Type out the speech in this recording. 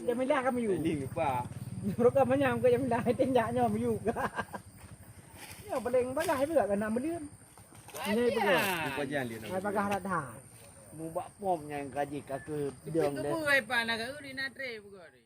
จะไม่ได้ก็มาอยู่ ลิงหรือเปล่าร ถก็มันยังก็ยังไม่ได้เต้นยาเนี่ยมาอยู่ก็เนี่ยประเด็นไม่ได้ให้เบื่อกันนะมันเลื่อนนี่เบื่อ กูก็ย่านเรียน ใครประกาศถ่าย mu bak pom yang kaji ka ke Dia diong ke de buai pa nak ke ni na tre buka ni.